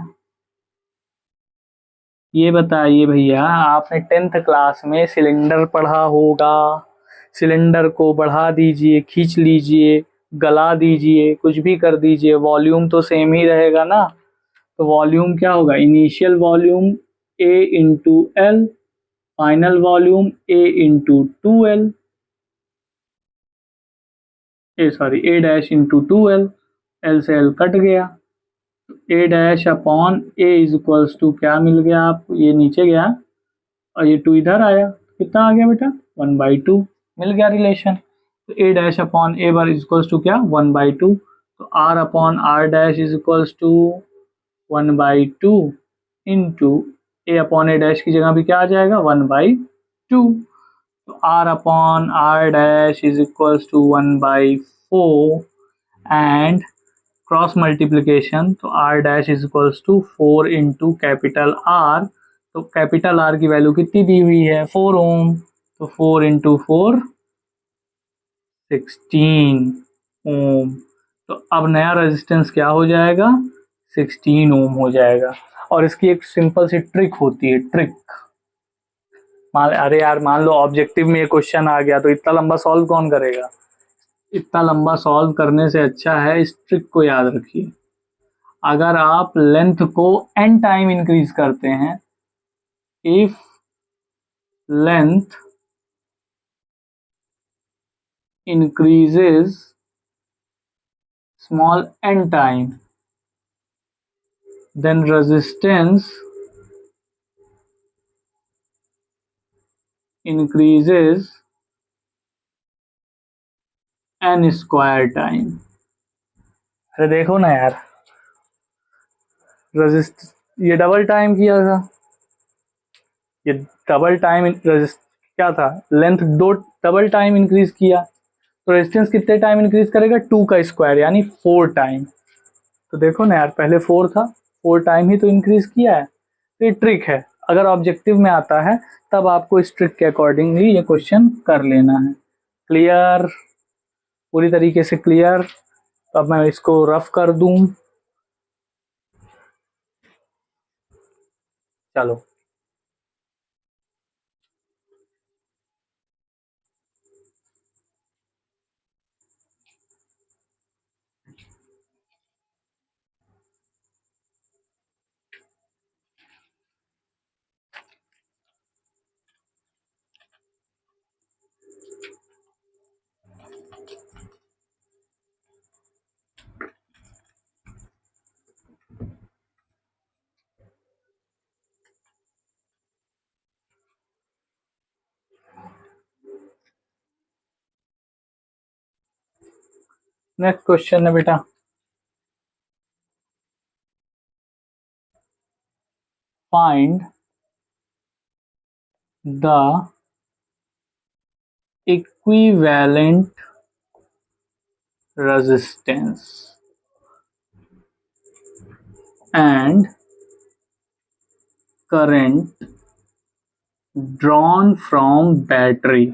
ये बताइए भैया, आपने 10th क्लास में सिलेंडर पढ़ा होगा। सिलेंडर को बढ़ा दीजिए, खींच लीजिए, गला दीजिए, कुछ भी कर दीजिए, वॉल्यूम तो सेम ही रहेगा ना। तो वॉल्यूम क्या होगा, initial volume A into L, final volume A into two L, A dash into two L, L से एल कट गया, A dash upon A is equals to क्या मिल गया आपको, ये नीचे गया और ये टू इधर आया, कितना आ गया बेटा 1/2, मिल गया रिलेशन। तो A dash upon A bar is equals to क्या 1/2, तो R upon R dash is equals to 1/2 into A upon A dash की जगह भी क्या आ जाएगा 1/2, तो R upon R dash is equals to 1/4 and cross multiplication, तो R dash is equals to 4 into capital R, तो कैपिटल R की वैल्यू कितनी दी हुई है 4 ओम, तो 4 इंटू 4 16 ओम, तो अब नया रेजिस्टेंस क्या हो जाएगा 16 ओम हो जाएगा। और इसकी एक सिंपल सी ट्रिक होती है, ट्रिक अरे यार मान लो ऑब्जेक्टिव में ये क्वेश्चन आ गया तो इतना लंबा सॉल्व कौन करेगा, इतना लंबा सॉल्व करने से अच्छा है इस ट्रिक को याद रखिए। अगर आप लेंथ को n टाइम इंक्रीज करते हैं, if length increases small n time, then resistance increases n square time। अरे देखो ना यार, रेजिस्ट ये डबल टाइम किया था, ये डबल टाइम रेजिस्ट क्या था, लेंथ दो डबल टाइम इंक्रीज किया, तो रेजिस्टेंस कितने टाइम इंक्रीज करेगा 2 का स्क्वायर यानी 4 टाइम। तो देखो ना यार, पहले 4 था, 4 टाइम ही तो इंक्रीज किया है। तो ये ट्रिक है, अगर ऑब्जेक्टिव में आता है तब आपको इस ट्रिक के अकॉर्डिंगली ये क्वेश्चन कर लेना है। क्लियर, पूरी तरीके से क्लियर। तो अब मैं इसको रफ कर दूं, चलो नेक्स्ट क्वेश्चन है बेटा, find the equivalent resistance and current drawn from battery,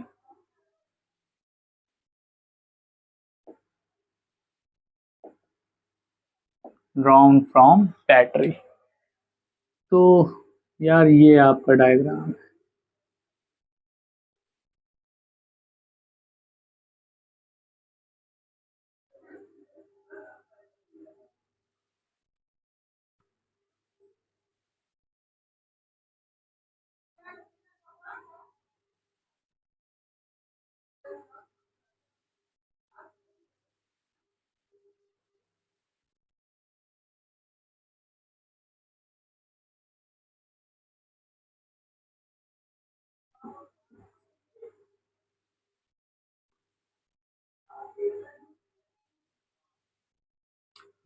drawn from battery। तो यार ये आपका डायग्राम है,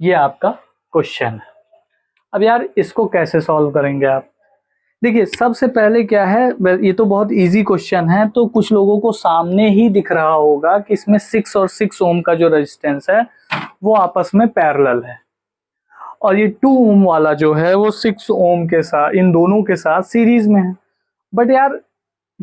ये आपका क्वेश्चन है। अब यार इसको कैसे सॉल्व करेंगे आप, देखिए सबसे पहले क्या है, ये तो बहुत इजी क्वेश्चन है, तो कुछ लोगों को सामने ही दिख रहा होगा कि इसमें 6 और 6 ओम का जो रेजिस्टेंस है वो आपस में पैरेलल है, और ये 2 ओम वाला जो है वो 6 ओम के साथ, इन दोनों के साथ सीरीज में है। बट यार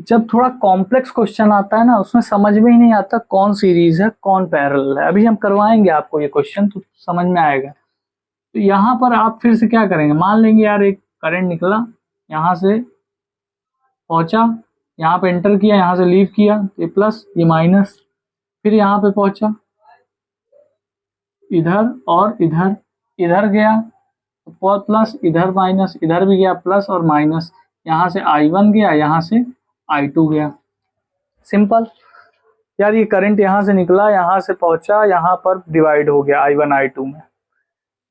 जब थोड़ा कॉम्प्लेक्स क्वेश्चन आता है ना, उसमें समझ में ही नहीं आता कौन सीरीज है कौन पैरेलल है। अभी हम करवाएंगे आपको ये क्वेश्चन तो समझ में आएगा। तो यहाँ पर आप फिर से क्या करेंगे, मान लेंगे यार एक करंट निकला यहाँ से पहुंचा, यहाँ पे एंटर किया, यहाँ से लीव किया, ये प्लस ये माइनस, फिर यहाँ पे पहुंचा इधर और इधर, इधर गया तो प्लस, इधर माइनस, इधर भी गया प्लस और माइनस, यहाँ से I1 गया, यहाँ से I2 गया। सिंपल यार, ये करंट यहाँ से निकला, यहाँ से पहुंचा, यहाँ पर डिवाइड हो गया I1 I2 में,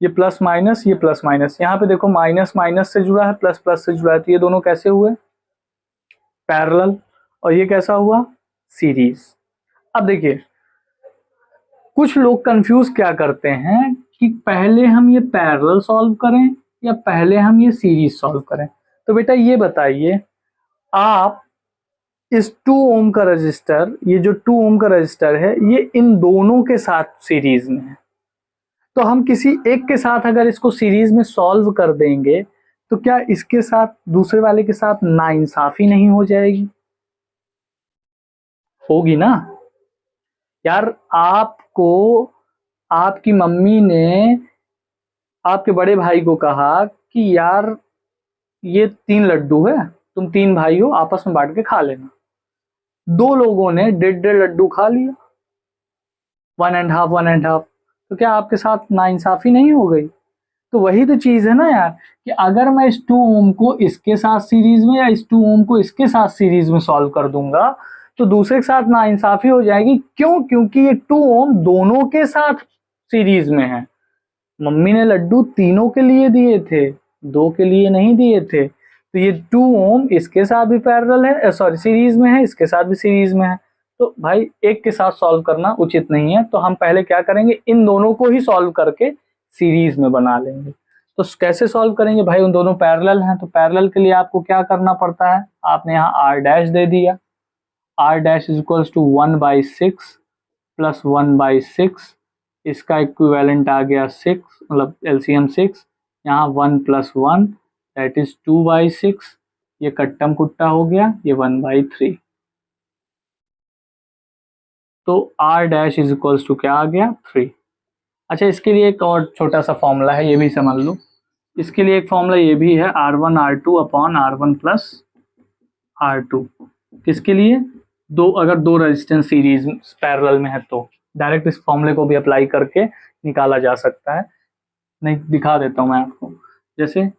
ये प्लस माइनस, ये प्लस माइनस, यहाँ पे देखो माइनस माइनस से जुड़ा है, प्लस प्लस से जुड़ा है, तो ये दोनों कैसे हुए? पैरेलल। और ये कैसा हुआ? सीरीज। अब देखिए कुछ लोग कंफ्यूज क्या करते हैं कि पहले हम ये पैरेलल सॉल्व करें या पहले हम ये सीरीज सॉल्व करें। तो बेटा ये बताइए, आप इस 2 ओम का रजिस्टर, ये जो 2 ओम का रजिस्टर है, ये इन दोनों के साथ सीरीज में है, तो हम किसी एक के साथ अगर इसको सीरीज में सॉल्व कर देंगे तो क्या इसके साथ दूसरे वाले के साथ नाइंसाफी नहीं हो जाएगी? होगी ना यार। आपको आपकी मम्मी ने आपके बड़े भाई को कहा कि यार ये 3 लड्डू है, तुम 3 भाई हो, आपस में बांट के खा लेना। 2 लोगों ने 1.5 लड्डू खा लिया, 1.5 1.5, तो क्या आपके साथ नाइंसाफी नहीं हो गई? तो वही तो चीज है ना यार, कि अगर मैं इस 2 ओम को इसके साथ सीरीज में या इस 2 ओम को इसके साथ सीरीज में सॉल्व कर दूंगा तो दूसरे के साथ नाइंसाफी हो जाएगी। क्यों? क्योंकि ये 2 ओम दोनों के साथ सीरीज में है। मम्मी ने लड्डू तीनों के लिए दिए थे, 2 के लिए नहीं दिए थे। तो ये 2 ओम इसके साथ भी पैरेलल है, सॉरी सीरीज में है, इसके साथ भी सीरीज में है। तो भाई एक के साथ सॉल्व करना उचित नहीं है, तो हम पहले क्या करेंगे, इन दोनों को ही सॉल्व करके सीरीज में बना लेंगे। तो कैसे सॉल्व करेंगे भाई? उन दोनों पैरेलल हैं, तो पैरेलल के लिए आपको क्या करना पड़ता है? आपने यहाँ r डैश दे दिया, r dash is equals to 1/6 plus 1/6, इसका इक्विवेलेंट आ गया 6, मतलब एलसीएम 6, यहाँ 1 + 1 दैट इज 2/6, ये कट्टम कुट्टा हो गया, ये 1/3। तो r dash is equals to क्या आ गया? 3। अच्छा, इसके लिए एक और छोटा सा फॉर्मूला है, ये भी समझ लो। इसके लिए एक फॉर्मूला ये भी है, R1 R2 upon R1 plus R2। किसके लिए? अगर दो रेजिस्टेंस सीरीज पैरेलल में है तो डायरेक्ट इस फॉर्मूले को भी अप्लाई करके निकाला जा सकता है। नहीं, दिखा देता हूँ मैं आपको। जैसे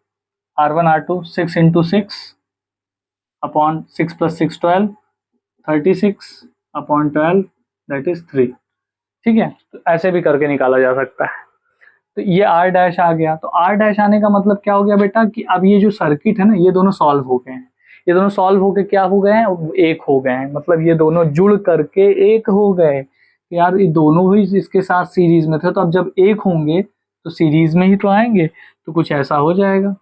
R1 R2 6 × 6 upon 6 + 6 12, 36 upon 12 that is 3। ठीक है, तो ऐसे भी करके निकाला जा सकता है। तो ये R डैश आ गया। तो R डैश आने का मतलब क्या हो गया बेटा, कि अब ये जो सर्किट है ना, ये दोनों सॉल्व हो गए हैं। ये दोनों सॉल्व होके क्या हो गए हैं? एक हो गए हैं, मतलब ये दोनों जुड़ करके एक हो गए। यार ये दोनों ही इसके साथ सीरीज में थे, तो अब जब एक होंगे तो सीरीज में ही तो आएंगे, तो कुछ ऐसा हो जाएगा।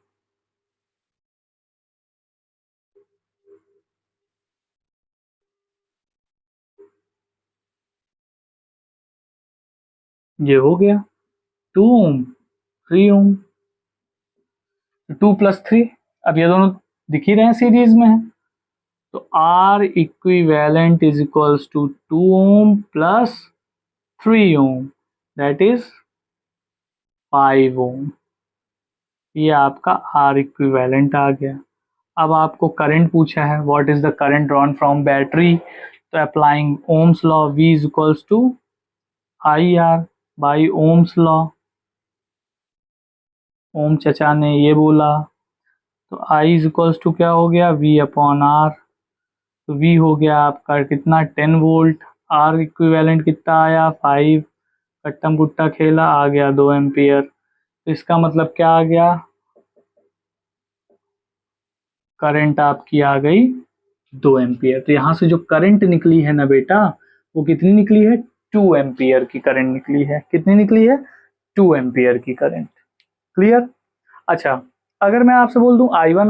ये हो गया 2 ओम 3 ओम, 2 + 3, अब ये दोनों दिख ही रहे हैं सीरीज में है, तो R equivalent is equals to 2 ohm plus 3 ohm that is 5 ohm. ये आपका R इक्विवेलेंट आ गया। अब आपको करंट पूछा है, what is the current drawn from battery. तो applying Ohm's law, V is equals to IR by Ohm's law. Ohm चचा ने ये बोला, तो I इज इक्वल्स टू क्या हो गया? V upon R। तो V हो गया आपका कितना? 10 वोल्ट। R इक्विवेलेंट कितना आया? 5। कट्टम गुट्टा खेला, आ गया 2 एम्पियर। तो इसका मतलब क्या आ गया? करंट आपकी आ गई 2 एम्पियर। तो यहाँ से जो करंट निकली है ना बेटा, वो कितनी निकली है? 2 एम्पियर की करंट निकली है। कितनी निकली है? 2 एम्पियर की करंट। क्लियर? अच्छा, अगर मैं आपसे बोल दूं I1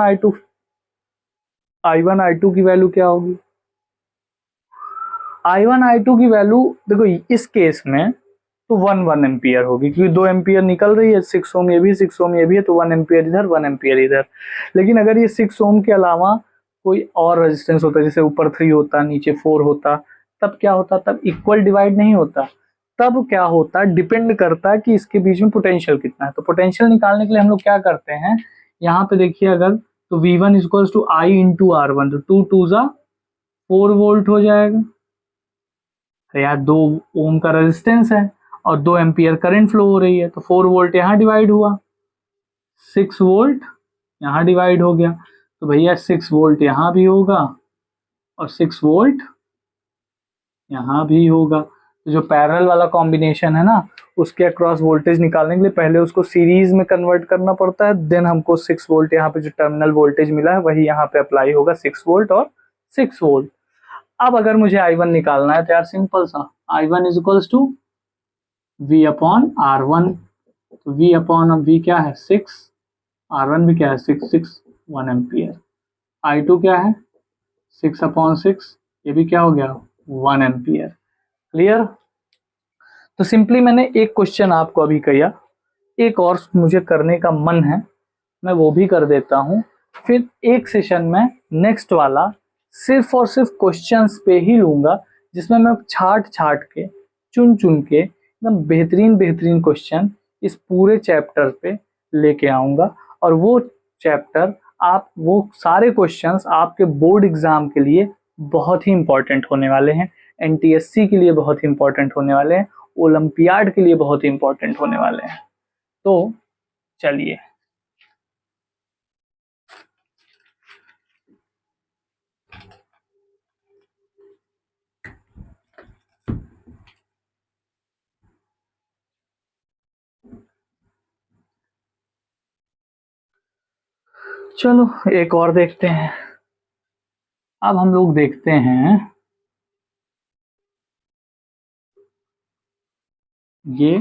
I2 की वैल्यू क्या होगी? I1 I2 की वैल्यू देखो, इस केस में तो 1 एम्पियर होगी, क्योंकि 2 एम्पियर निकल रही है, 6 ओम ये भी, 6 ओम ये भी है, तो 1 एम्पियर इधर, 1 एम्पियर इधर। लेकिन अगर ये 6 ओम के अलावा कोई और रेजिस्टेंस होता, जैसे ऊपर 3 होता, नीचे 4 होता, तब क्या होता? तब इक्वल डिवाइड नहीं होता। तब क्या होता? डिपेंड करता कि इसके बीच में पोटेंशियल कितना है। तो पोटेंशियल निकालने के लिए हम लोग क्या करते हैं, यहाँ पे देखिए, अगर तो V1 equals to I into R1, तो 2 2 जा 4 वोल्ट हो जाएगा। तो यार 2 ओम का रेजिस्टेंस है और 2 एम्पियर करंट फ्लो हो रही है, तो 4 वोल्ट यहाँ डिवाइड हुआ, 6 वोल्ट यहाँ डिवाइड हो गया, तो भैया 6 वोल्ट यहाँ भी होगा और 6 वोल्ट यहाँ भी होगा। तो जो पैरेलल वाला कॉम्बिनेशन है ना, उसके अक्रॉस वोल्टेज निकालने के लिए पहले उसको सीरीज में कन्वर्ट करना पड़ता है, देन हमको 6 वोल्ट यहाँ पे जो टर्मिनल वोल्टेज मिला है वही यहाँ पे अप्लाई होगा, 6 वोल्ट और 6 वोल्ट। अब अगर मुझे I1 निकालना है तो यार सिंपल सा, I1 is equals to V upon R1, तो V अपॉन V क्या है 6, R1 भी क्या है 6, 1 एम्पियर। I2 क्या है 6 अपॉन 6, ये भी क्या हो गया 1 एम्पियर। क्लियर? तो सिंपली मैंने एक क्वेश्चन आपको अभी किया, एक और मुझे करने का मन है, मैं वो भी कर देता हूँ, फिर एक सेशन में नेक्स्ट वाला सिर्फ और सिर्फ क्वेश्चंस पे ही लूँगा, जिसमें मैं छाट छाट के चुन चुन के एकदम बेहतरीन बेहतरीन क्वेश्चन इस पूरे चैप्टर पे लेके आऊँगा। और वो चैप्टर आप, वो सारे क्वेश्चंस आपके बोर्ड एग्ज़ाम के लिए बहुत ही इम्पॉर्टेंट होने वाले हैं, NTSC के लिए बहुत ही इम्पॉर्टेंट होने वाले हैं, ओलंपियाड के लिए बहुत ही इम्पॉर्टेंट होने वाले हैं। तो चलिए, चलो एक और देखते हैं। अब हम लोग देखते हैं ये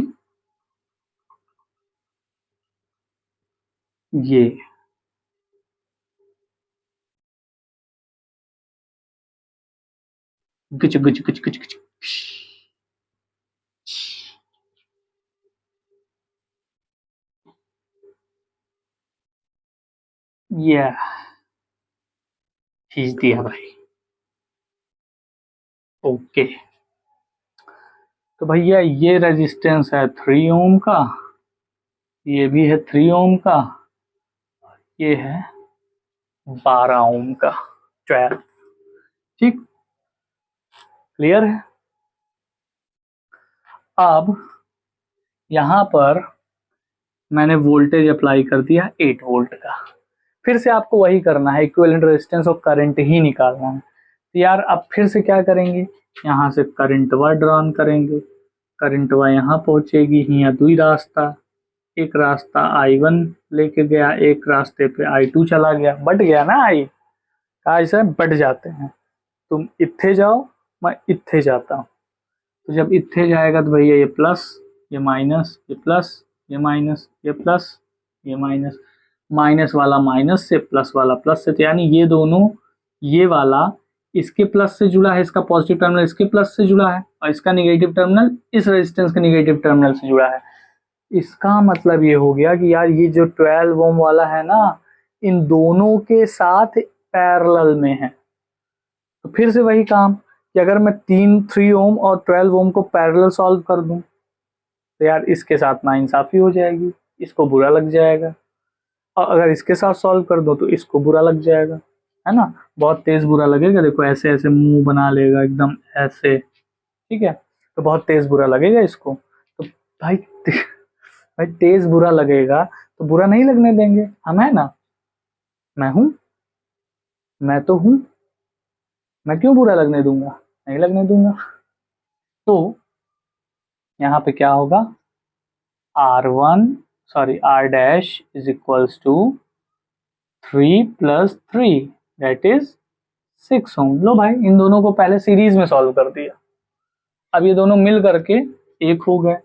गुच गुच गुच गुच गुच, ये खींच दिया भाई। ओके, तो भैया ये रेजिस्टेंस है 3 ओम का, ये भी है 3 ओम का, ये है 12 ओम का, 12। ठीक, क्लियर है? अब यहाँ पर मैंने वोल्टेज अप्लाई कर दिया 8 वोल्ट का, फिर से आपको वही करना है, इक्विवेलेंट रेजिस्टेंस और करंट ही निकालना है। तो यार अब फिर से क्या करेंगे, यहाँ से करंट वा ड्रॉन करेंगे, करंट वा यहाँ पहुँचेगी, यहाँ 2 रास्ता, एक रास्ता I1 लेके गया, एक रास्ते पे I2 चला गया, बट गया ना I, ऐसे बट जाते हैं, तुम इत्थे जाओ मैं इत्थे जाता हूँ, तो जब इत्थे जाएगा तो भैया ये प्लस, ये माइनस, ये प्लस, ये माइनस, ये प्लस, ये माइनस, माइनस वाला माइनस से, प्लस वाला प्लस से, तो यानी ये दोनों, ये वाला इसके प्लस से जुड़ा है, इसका पॉजिटिव टर्मिनल इसके प्लस से जुड़ा है, और इसका निगेटिव टर्मिनल इस रेजिस्टेंस के निगेटिव टर्मिनल से जुड़ा है। इसका मतलब ये हो गया कि यार ये जो 12 ओम वाला है ना, इन दोनों के साथ पैरेलल में है। तो फिर से वही काम कि अगर मैं 3 ओम और 12 ओम को पैरेलल सॉल्व कर दूं, तो यार इसके साथ नाइंसाफी हो जाएगी, इसको बुरा लग जाएगा, और अगर इसके साथ सॉल्व कर दो तो इसको बुरा लग जाएगा, है ना, बहुत तेज बुरा लगेगा। देखो ऐसे ऐसे मुंह बना लेगा एकदम ऐसे, ठीक है, तो बहुत तेज बुरा लगेगा इसको। तो भाई भाई तेज बुरा लगेगा तो बुरा नहीं लगने देंगे हम, है ना, मैं हूं, मैं तो हूं, मैं क्यों बुरा लगने दूंगा, नहीं लगने दूंगा। तो यहाँ पे क्या होगा, R dash is equals to 3 + 3 that is 6 ohm. लो भाई, इन दोनों को पहले सीरीज में सॉल्व कर दिया, अब ये दोनों मिल करके एक हो गए।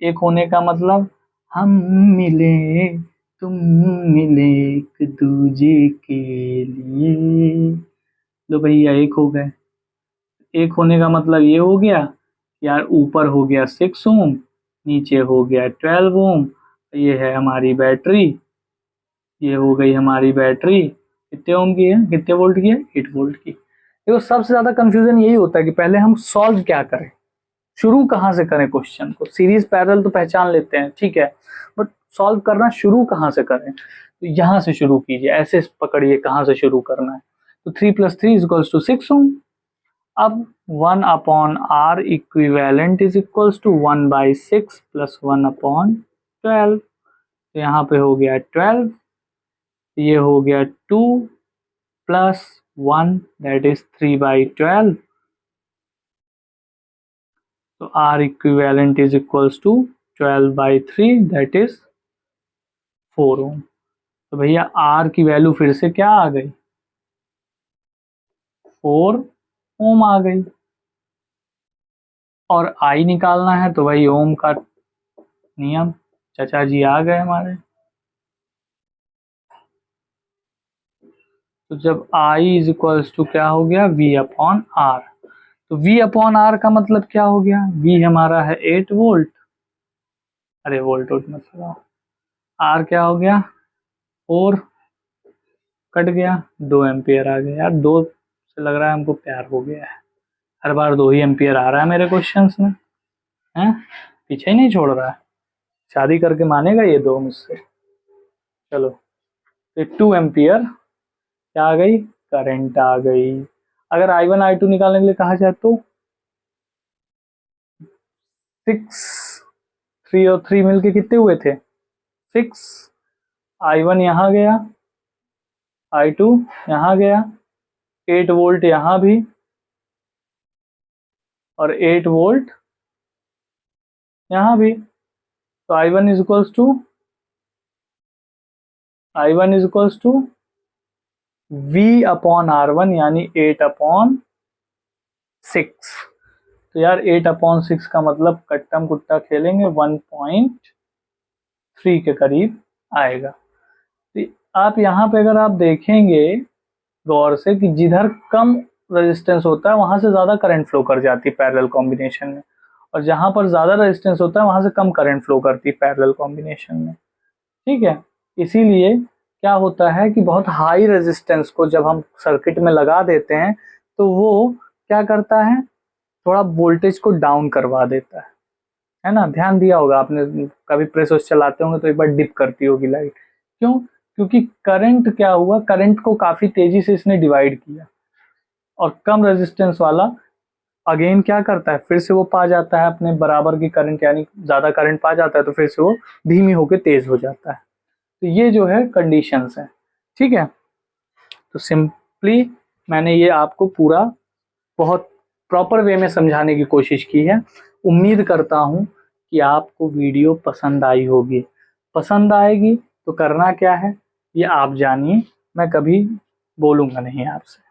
एक होने का मतलब हम मिले तुम मिले एक दूजे के लिए, लो भैया एक हो गए। एक होने का मतलब ये हो गया यार, ऊपर हो गया 6 ओम, नीचे हो गया 12 ओम, ये है हमारी बैटरी, ये हो गई हमारी बैटरी, कितने ओम की है, कितने वोल्ट की है, 8 वोल्ट की। देखो सबसे ज्यादा कंफ्यूजन यही होता है कि पहले हम सॉल्व क्या करें, शुरू कहाँ से करें क्वेश्चन को? सीरीज पैरेलल तो पहचान लेते हैं, ठीक है, बट सॉल्व करना शुरू कहाँ से करें? तो यहाँ से शुरू कीजिए, ऐसे पकड़िए कहाँ से शुरू करना है। तो 3 + 3 = 6 ओम। अब 1/r equivalent is equals to 1/6 + 1/12। तो यहाँ पे हो गया 12, ये हो गया 2 + 1 दैट इज 3/12। तो R equivalent is equals to 12/3 that is 4 ओम। तो भैया R की वैल्यू फिर से क्या आ गई? 4 ओम आ गई। और I निकालना है तो भाई ओम का नियम, चाचा जी आ गए हमारे। तो जब I इज इक्वल्स टू क्या हो गया? V/R। तो V/R का मतलब क्या हो गया? V हमारा है 8 वोल्ट, अरे वोल्ट मत लगाओ, R क्या हो गया? 4 कट गया, 2 एम्पियर आ गया। यार 2 से लग रहा है हमको प्यार हो गया है, हर बार 2 ही एम्पियर आ रहा है मेरे क्वेश्चंस में, हैं? पीछे ही नहीं छोड़ रहा है। शादी करके मानेगा ये 2 मुझसे? चलो, तो 2 एम्पियर क्या आ गई? करंट आ गई। अगर I1 I2 निकालने के लिए कहा जाए तो 6, 3 और 3 मिलके कितने हुए थे? 6। I1 यहाँ गया, I2 यहाँ गया, 8 वोल्ट यहाँ भी, और 8 वोल्ट यहाँ भी। तो I1 is equals to V/R1 यानी 8/6। तो यार 8/6 का मतलब कट्टम कुट्टा खेलेंगे 1.3 के करीब आएगा। तो आप यहाँ पे अगर आप देखेंगे गौर से कि जिधर कम रेजिस्टेंस होता है वहां से ज्यादा करंट फ्लो कर जाती है पैरेलल कॉम्बिनेशन में, और जहां पर ज्यादा रेजिस्टेंस होता है वहां से कम करंट फ्लो करती है पैरेलल कॉम्बिनेशन में, ठीक है। इसीलिए क्या होता है कि बहुत हाई रेजिस्टेंस को जब हम सर्किट में लगा देते हैं तो वो क्या करता है? थोड़ा वोल्टेज को डाउन करवा देता है ना? ध्यान दिया होगा आपने, कभी प्रेस वोस चलाते होंगे तो एक बार डिप करती होगी लाइट। क्यों? क्योंकि करंट क्या हुआ, करंट को काफी तेजी से इसने डिवाइड किया, और कम रेजिस्टेंस वाला अगेन क्या करता है? फिर से वो पा जाता है अपने बराबर की करंट, यानी ज्यादा करंट पा जाता है, तो फिर से वो धीमी होकर तेज हो जाता है। तो ये जो है कंडीशंस है, ठीक है। तो सिंपली मैंने ये आपको पूरा बहुत प्रॉपर वे में समझाने की कोशिश की है। उम्मीद करता हूँ कि आपको वीडियो पसंद आई होगी। पसंद आएगी तो करना क्या है ये आप जानिए, मैं कभी बोलूँगा नहीं आपसे।